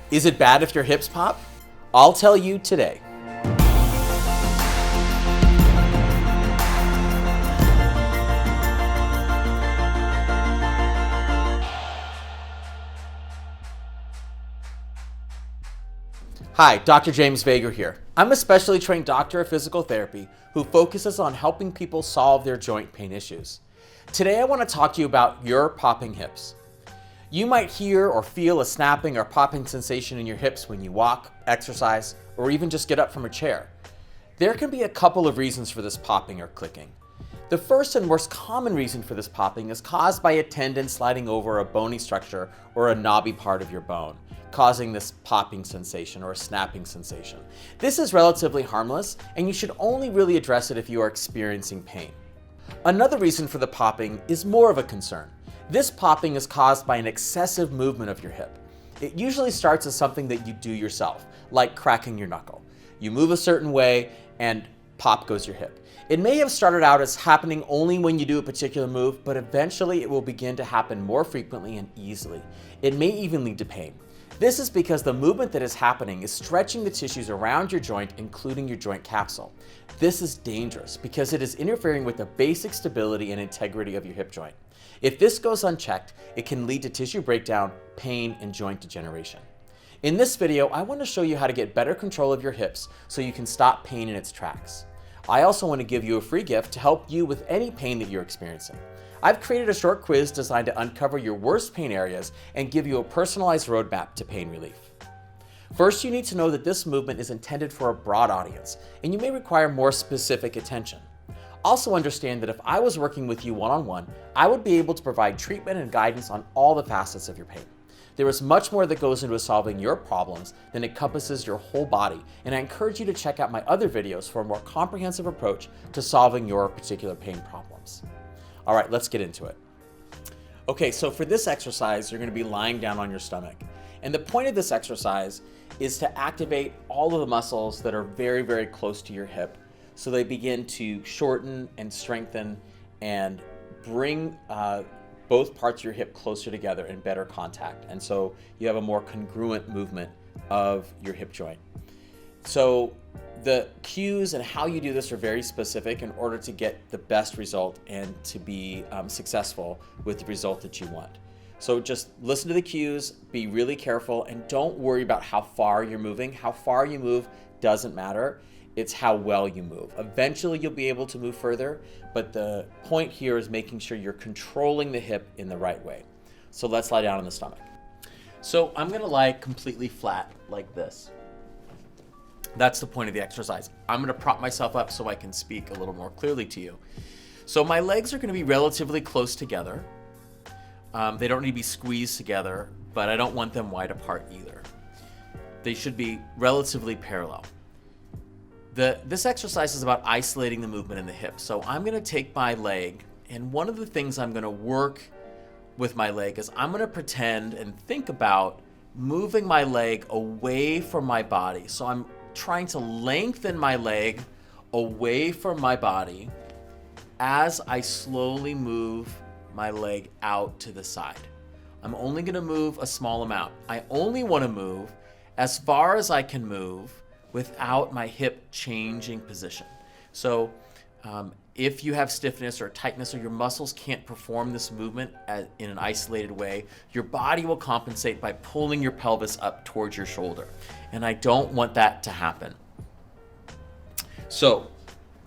Is it bad if your hips pop? I'll tell you today. Hi, Dr. James Vegher here. I'm a specially trained doctor of physical therapy who focuses on helping people solve their joint pain issues. Today I want to talk to you about your popping hips. You might hear or feel a snapping or popping sensation in your hips when you walk, exercise, or even just get up from a chair. There can be a couple of reasons for this popping or clicking. The first and most common reason for this popping is caused by a tendon sliding over a bony structure or a knobby part of your bone, causing this popping sensation or a snapping sensation. This is relatively harmless, and you should only really address it if you are experiencing pain. Another reason for the popping is more of a concern. This popping is caused by an excessive movement of your hip. It usually starts as something that you do yourself, like cracking your knuckle. You move a certain way and pop goes your hip. It may have started out as happening only when you do a particular move, but eventually it will begin to happen more frequently and easily. It may even lead to pain. This is because the movement that is happening is stretching the tissues around your joint, including your joint capsule. This is dangerous because it is interfering with the basic stability and integrity of your hip joint. If this goes unchecked, it can lead to tissue breakdown, pain, and joint degeneration. In this video, I want to show you how to get better control of your hips so you can stop pain in its tracks. I also want to give you a free gift to help you with any pain that you're experiencing. I've created a short quiz designed to uncover your worst pain areas and give you a personalized roadmap to pain relief. First, you need to know that this movement is intended for a broad audience, and you may require more specific attention. Also understand that if I was working with you one-on-one, I would be able to provide treatment and guidance on all the facets of your pain. There is much more that goes into solving your problems than encompasses your whole body, and I encourage you to check out my other videos for a more comprehensive approach to solving your particular pain problems. All right, let's get into it. Okay, so for this exercise, you're going to be lying down on your stomach. And the point of this exercise is to activate all of the muscles that are very, very close to your hip so they begin to shorten and strengthen and bring both parts of your hip closer together in better contact. And so you have a more congruent movement of your hip joint. So the cues and how you do this are very specific in order to get the best result and to be successful with the result that you want. So just listen to the cues, be really careful, and don't worry about how far you're moving. How far you move doesn't matter. It's how well you move. Eventually you'll be able to move further, but the point here is making sure you're controlling the hip in the right way. So let's lie down on the stomach. So I'm gonna lie completely flat like this. That's the point of the exercise. I'm gonna prop myself up so I can speak a little more clearly to you. So my legs are gonna be relatively close together. They don't need to be squeezed together, but I don't want them wide apart either. They should be relatively parallel. This exercise is about isolating the movement in the hip. So I'm gonna take my leg, and one of the things I'm gonna work with my leg is I'm gonna pretend and think about moving my leg away from my body. So I'm trying to lengthen my leg away from my body as I slowly move my leg out to the side. I'm only gonna move a small amount. I only wanna move as far as I can move without my hip changing position. So if you have stiffness or tightness or your muscles can't perform this movement in an isolated way, your body will compensate by pulling your pelvis up towards your shoulder. And I don't want that to happen. So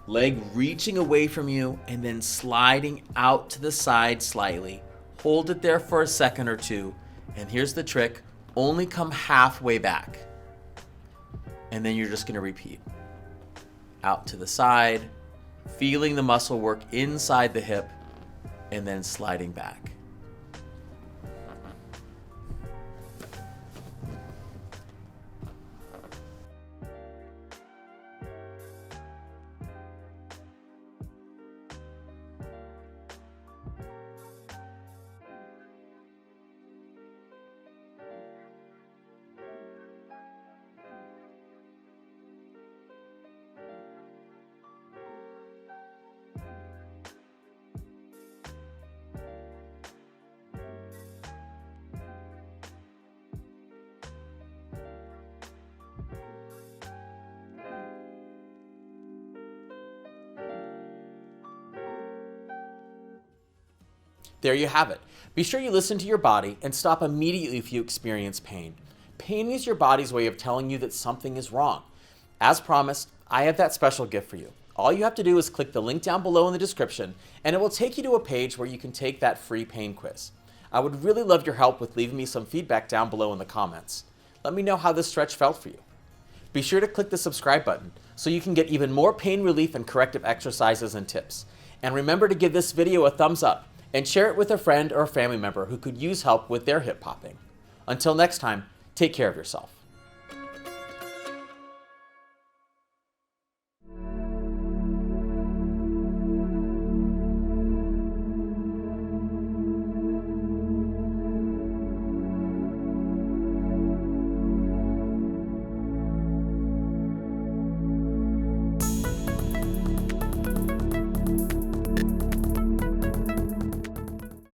leg reaching away from you and then sliding out to the side slightly. Hold it there for a second or two. And here's the trick, only come halfway back. And then you're just gonna repeat. Out to the side, feeling the muscle work inside the hip, and then sliding back. There you have it. Be sure you listen to your body and stop immediately if you experience pain. Pain is your body's way of telling you that something is wrong. As promised, I have that special gift for you. All you have to do is click the link down below in the description, and it will take you to a page where you can take that free pain quiz. I would really love your help with leaving me some feedback down below in the comments. Let me know how this stretch felt for you. Be sure to click the subscribe button so you can get even more pain relief and corrective exercises and tips. And remember to give this video a thumbs up and share it with a friend or a family member who could use help with their hip popping. Until next time, take care of yourself.